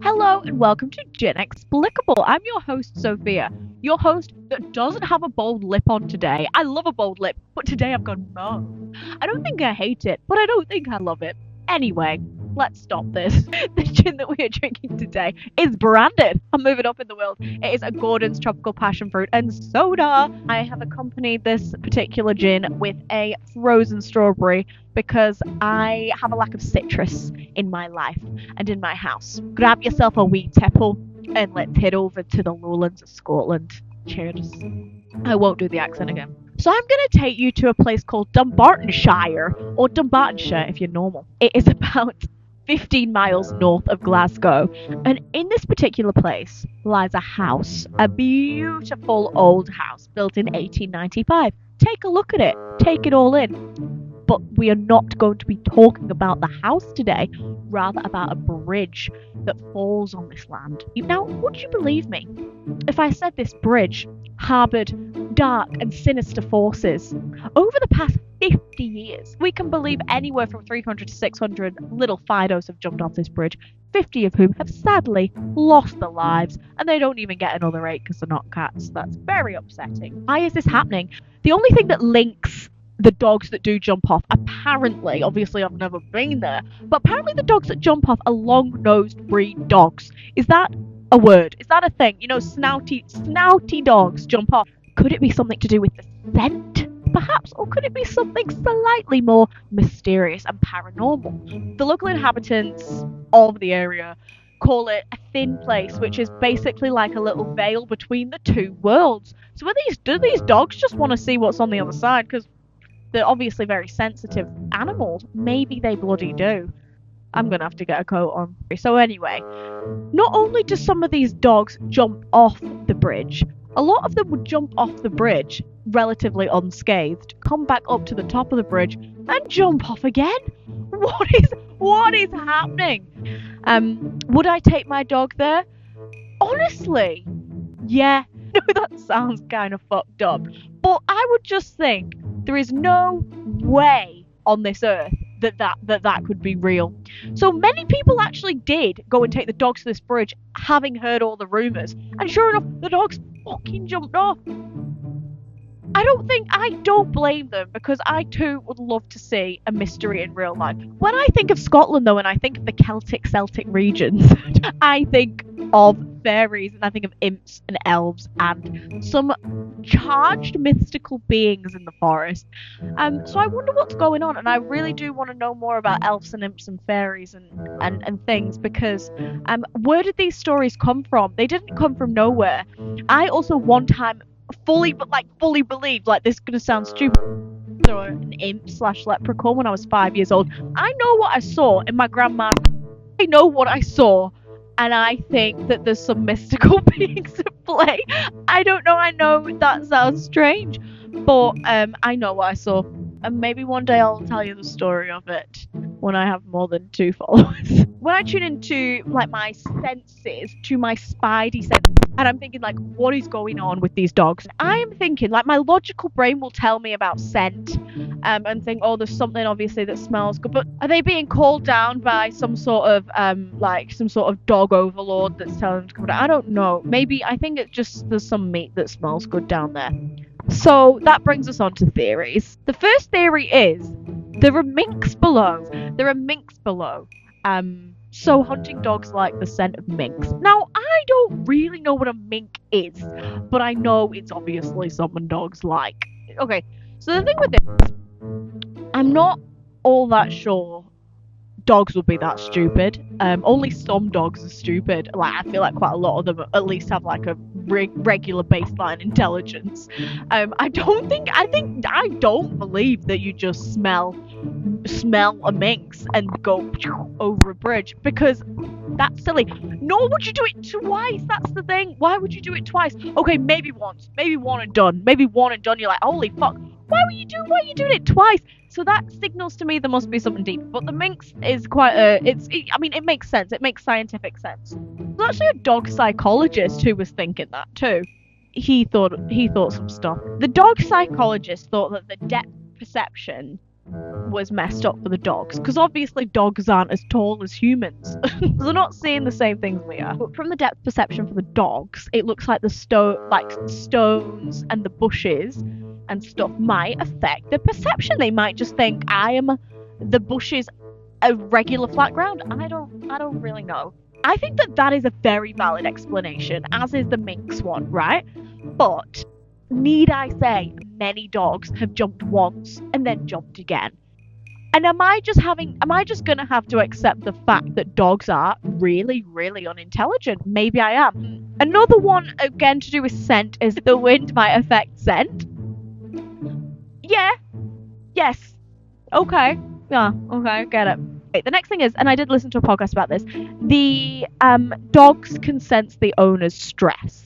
Hello and welcome to Ginexplicable. I'm your host, Sophia, your host that doesn't have a bold lip on today. I love a bold lip, but today I've gone no. I don't think I hate it, but I don't think I love it. Anyway, let's stop this. The gin that we are drinking today is branded. I'm moving up in the world. It is a Gordon's Tropical Passion Fruit and Soda. I have accompanied this particular gin with a frozen strawberry because I have a lack of citrus in my life and in my house. Grab yourself a wee tipple and let's head over to the lowlands of Scotland. Cheers. I won't do the accent again. So I'm going to take you to a place called Dumbartonshire, or Dumbartonshire if you're normal. It is about 15 miles north of Glasgow, and in this particular place lies a house, a beautiful old house built in 1895. Take a look at it, take it all in. But we are not going to be talking about the house today, rather about a bridge that falls on this land. Now, would you believe me if I said this bridge harboured dark and sinister forces? Over the past 50 years, we can believe anywhere from 300 to 600 little Fidos have jumped off this bridge, 50 of whom have sadly lost their lives, and they don't even get another 8 because they're not cats. That's very upsetting. Why is this happening? The only thing that links the dogs that do jump off, apparently, obviously I've never been there, but apparently the dogs that jump off are long-nosed breed dogs. Is that a word? Is that a thing? You know, snouty dogs jump off. Could it be something to do with the scent, perhaps? Or could it be something slightly more mysterious and paranormal? The local inhabitants of the area call it a thin place, which is basically like a little veil between the two worlds. So do these dogs just want to see what's on the other side? Because they're obviously very sensitive animals. Maybe they bloody do. I'm going to have to get a coat on. So anyway, not only do some of these dogs jump off the bridge, a lot of them would jump off the bridge relatively unscathed, come back up to the top of the bridge and jump off again. What is happening? Would I take my dog there? Honestly, yeah. No, that sounds kind of fucked up. But I would just think there is no way on this earth that could be real. So many people actually did go and take the dogs to this bridge, having heard all the rumours. And sure enough, the dogs fucking jumped off. I don't blame them, because I too would love to see a mystery in real life. When I think of Scotland though, and I think of the Celtic regions, I think of fairies, and I think of imps and elves and some charged mystical beings in the forest. So I wonder what's going on, and I really do want to know more about elves and imps and fairies and things, because where did these stories come from? They didn't come from nowhere. I also one time fully believed, like, this is gonna sound stupid, or an imp / leprechaun when I was 5 years old. I know what I saw in my grandma's. I know what I saw, and I think that there's some mystical beings at play. I don't know. I know that sounds strange, but I know what I saw, and maybe one day I'll tell you the story of it when I have more than 2 followers. When I tune into like my senses, to my spidey senses, and I'm thinking, like, what is going on with these dogs? I am thinking, like, my logical brain will tell me about scent, and think, oh, there's something obviously that smells good. But are they being called down by some sort of dog overlord that's telling them to come down? I don't know. Maybe I think it's just there's some meat that smells good down there. So that brings us on to theories. The first theory is there are minks below. So hunting dogs like the scent of minks. Now, I don't really know what a mink is, but I know it's obviously something dogs like. Okay, so the thing with this, I'm not all that sure dogs would be that stupid. Only some dogs are stupid. Like, I feel like quite a lot of them at least have like a regular baseline intelligence. I don't believe that you just smell a minx and go over a bridge, because that's silly. Nor would you do it twice. That's the thing. Why would you do it twice? Okay, maybe once, maybe one and done. You're like, holy fuck, why are you doing it twice? So that signals to me there must be something deep. But the minx is it makes sense. It makes scientific sense. There's actually a dog psychologist who was thinking that too. He thought some stuff. The dog psychologist thought that the depth perception was messed up for the dogs, because obviously dogs aren't as tall as humans. They're not seeing the same things we are. But from the depth perception for the dogs, it looks like the stones and the bushes and stuff might affect the perception. They might just think the bushes a regular flat ground. I don't really know. I think that is a very valid explanation, as is the minx one, right? But need I say, many dogs have jumped once and then jumped again. And am I just gonna have to accept the fact that dogs are really, really unintelligent? Maybe I am. Another one, again, to do with scent, is the wind might affect scent. Yeah. Yes. Okay. Yeah. Okay. Get it. Okay, the next thing is, and I did listen to a podcast about this, the dogs can sense the owner's stress.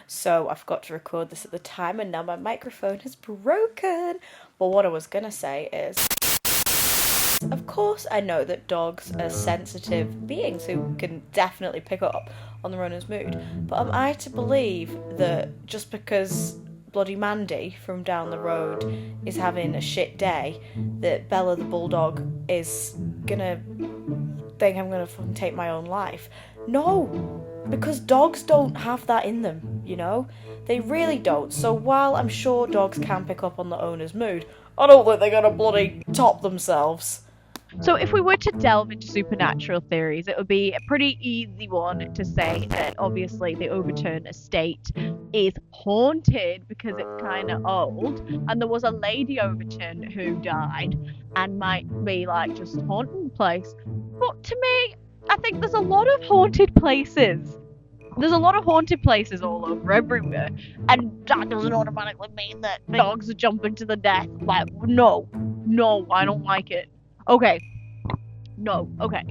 So I forgot to record this at the time and now my microphone is broken. But what I was going to say is, of course I know that dogs are sensitive beings who can definitely pick up on their owner's mood. But am I to believe that just because bloody Mandy from down the road is having a shit day, that Bella the bulldog is gonna think I'm gonna fucking take my own life? No, because dogs don't have that in them, you know? They really don't. So while I'm sure dogs can pick up on the owner's mood, I don't think they're gonna bloody top themselves. So if we were to delve into supernatural theories, it would be a pretty easy one to say that obviously the Overtoun estate is haunted because it's kind of old, and there was a lady Overtoun who died and might be like just haunting the place. But to me, I think there's a lot of haunted places. There's a lot of haunted places all over everywhere, and that doesn't automatically mean that dogs are jumping to the death. Like, no, I don't like it. Okay. No. Okay.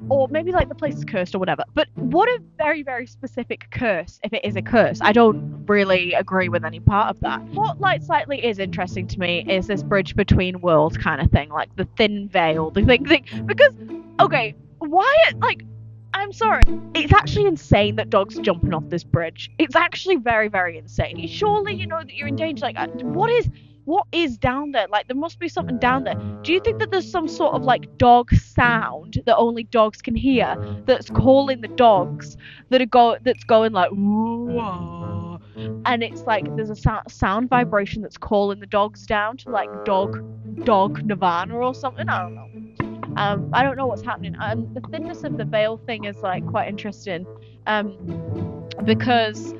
Or maybe like the place is cursed or whatever. But what a very, very specific curse, if it is a curse. I don't really agree with any part of that. What like slightly is interesting to me is this bridge between worlds kind of thing, like the thin veil, the thing. Because, okay, why, like, I'm sorry. It's actually insane that dogs are jumping off this bridge. It's actually very, very insane. Surely you know that you're in danger. Like, what is down there? Like, there must be something down there. Do you think that there's some sort of like dog sound that only dogs can hear that's calling the dogs that's going like whoa, and it's like there's a sound vibration that's calling the dogs down to like dog nirvana or something? I don't know. I don't know what's happening. The thinness of the veil thing is like quite interesting. Because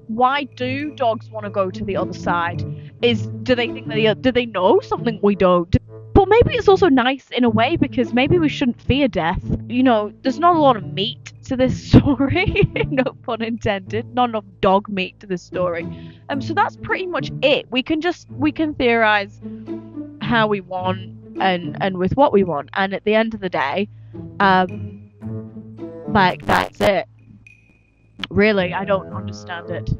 why do dogs want to go to the other side? Do they know something we don't? But maybe it's also nice in a way, because maybe we shouldn't fear death. You know, there's not a lot of meat to this story. No pun intended. Not enough dog meat to this story. So that's pretty much it. We can theorize how we want and with what we want, and at the end of the day, like, that's it. Really, I don't understand it.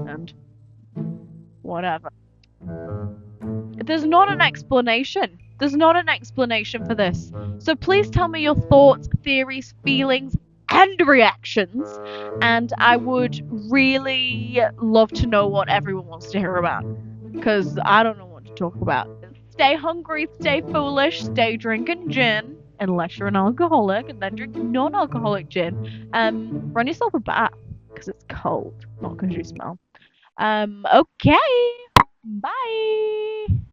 And whatever. There's not an explanation. There's not an explanation for this. So please tell me your thoughts, theories, feelings, and reactions. And I would really love to know what everyone wants to hear about, because I don't know what to talk about. Stay hungry, stay foolish, stay drinking gin. Unless you're an alcoholic, and then drink non-alcoholic gin. Run yourself a bath, because it's cold, not because you smell. Okay. Bye.